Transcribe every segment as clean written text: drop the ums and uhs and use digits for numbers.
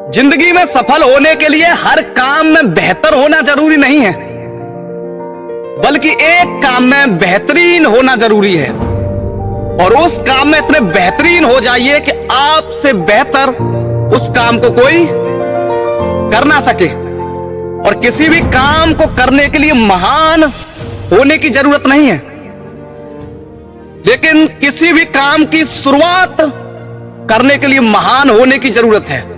जिंदगी में सफल होने के लिए हर काम में बेहतर होना जरूरी नहीं है, बल्कि एक काम में बेहतरीन होना जरूरी है। और उस काम में इतने बेहतरीन हो जाइए कि आपसे बेहतर उस काम को कोई कर ना सके। और किसी भी काम को करने के लिए महान होने की जरूरत नहीं है, लेकिन किसी भी काम की शुरुआत करने के लिए महान होने की जरूरत है।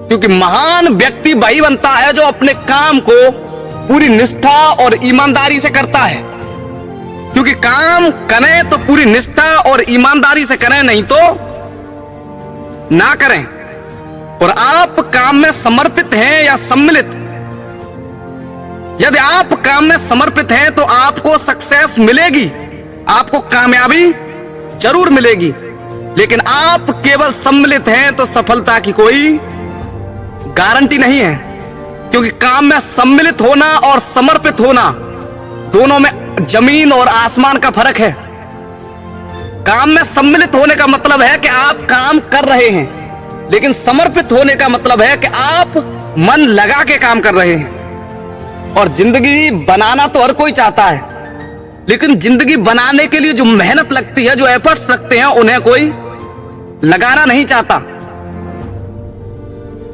क्योंकि महान व्यक्ति वही बनता है जो अपने काम को पूरी निष्ठा और ईमानदारी से करता है। क्योंकि काम करें तो पूरी निष्ठा और ईमानदारी से करें, नहीं तो ना करें। और आप काम में समर्पित हैं या सम्मिलित, यदि आप काम में समर्पित हैं तो आपको सक्सेस मिलेगी, आपको कामयाबी जरूर मिलेगी। लेकिन आप केवल सम्मिलित हैं तो सफलता की कोई गारंटी नहीं है। क्योंकि काम में सम्मिलित होना और समर्पित होना दोनों में जमीन और आसमान का फर्क है। काम में सम्मिलित होने का मतलब है कि आप काम कर रहे हैं, लेकिन समर्पित होने का मतलब है कि आप मन लगा के काम कर रहे हैं। और जिंदगी बनाना तो हर कोई चाहता है, लेकिन जिंदगी बनाने के लिए जो मेहनत लगती है, जो एफर्ट्स लगते हैं, उन्हें कोई लगाना नहीं चाहता।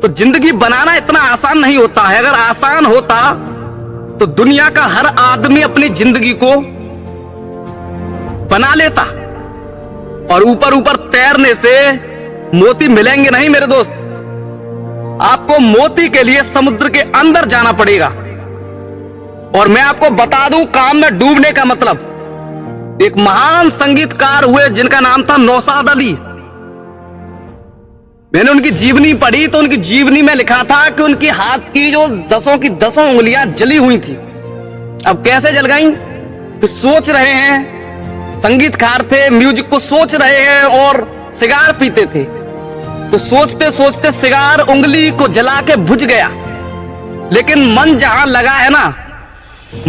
तो जिंदगी बनाना इतना आसान नहीं होता है। अगर आसान होता तो दुनिया का हर आदमी अपनी जिंदगी को बना लेता। और ऊपर ऊपर तैरने से मोती मिलेंगे नहीं मेरे दोस्त, आपको मोती के लिए समुद्र के अंदर जाना पड़ेगा। और मैं आपको बता दूं, काम में डूबने का मतलब, एक महान संगीतकार हुए जिनका नाम था नौशाद अली। मैंने उनकी जीवनी पढ़ी तो उनकी जीवनी में लिखा था कि उनकी हाथ की जो 10 की 10 उंगलियां जली हुई थी। अब कैसे जल गई? तो सोच रहे हैं, संगीतकार थे, म्यूजिक को सोच रहे हैं और सिगार पीते थे। तो सोचते सोचते सिगार उंगली को जला के बुझ गया, लेकिन मन जहां लगा है ना,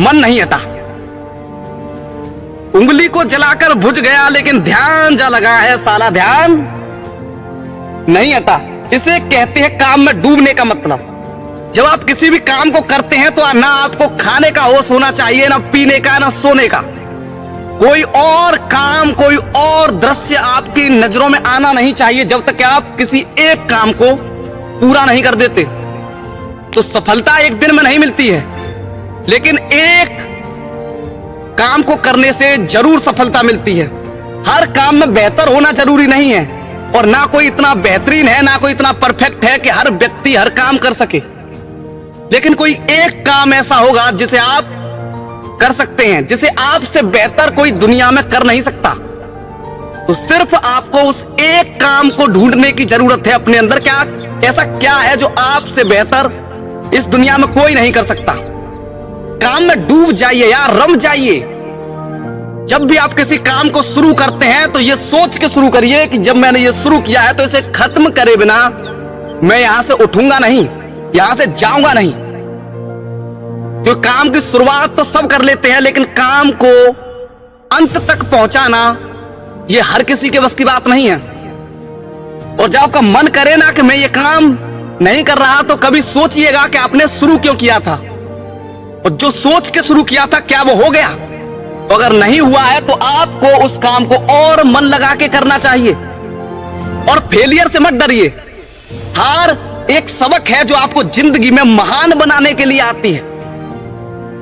मन नहीं हटा। उंगली को जलाकर बुझ गया, लेकिन ध्यान जा लगा है, साला ध्यान नहीं आता। इसे कहते हैं काम में डूबने का मतलब। जब आप किसी भी काम को करते हैं तो ना आपको खाने का होश होना चाहिए, ना पीने का, ना सोने का। कोई और काम, कोई और दृश्य आपकी नजरों में आना नहीं चाहिए जब तक कि आप किसी एक काम को पूरा नहीं कर देते। तो सफलता एक दिन में नहीं मिलती है, लेकिन एक काम को करने से जरूर सफलता मिलती है। हर काम में बेहतर होना जरूरी नहीं है, और ना कोई इतना बेहतरीन है, ना कोई इतना परफेक्ट है कि हर व्यक्ति हर काम कर सके। लेकिन कोई एक काम ऐसा होगा जिसे आप कर सकते हैं, जिसे आपसे बेहतर कोई दुनिया में कर नहीं सकता। तो सिर्फ आपको उस एक काम को ढूंढने की जरूरत है अपने अंदर। क्या ऐसा क्या है जो आपसे बेहतर इस दुनिया में कोई नहीं कर सकता? काम में डूब जाइए यार, रम जाइए। जब भी आप किसी काम को शुरू करते हैं तो ये सोच के शुरू करिए कि जब मैंने ये शुरू किया है तो इसे खत्म करे बिना मैं यहां से उठूंगा नहीं, यहां से जाऊंगा नहीं। क्योंकि काम की शुरुआत तो सब कर लेते हैं, लेकिन काम को अंत तक पहुंचाना ये हर किसी के बस की बात नहीं है। और जब आपका मन करे ना कि मैं ये काम नहीं कर रहा, तो कभी सोचिएगा कि आपने शुरू क्यों किया था, और जो सोच के शुरू किया था क्या वो हो गया? तो अगर नहीं हुआ है तो आपको उस काम को और मन लगा के करना चाहिए। और फेलियर से मत डरिए। हार एक सबक है जो आपको जिंदगी में महान बनाने के लिए आती है।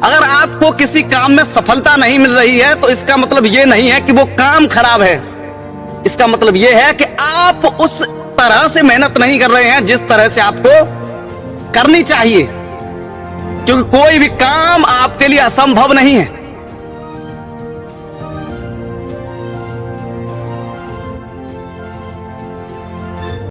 अगर आपको किसी काम में सफलता नहीं मिल रही है तो इसका मतलब यह नहीं है कि वो काम खराब है। इसका मतलब यह है कि आप उस तरह से मेहनत नहीं कर रहे हैं जिस तरह से आपको करनी चाहिए। क्योंकि कोई भी काम आपके लिए असंभव नहीं है।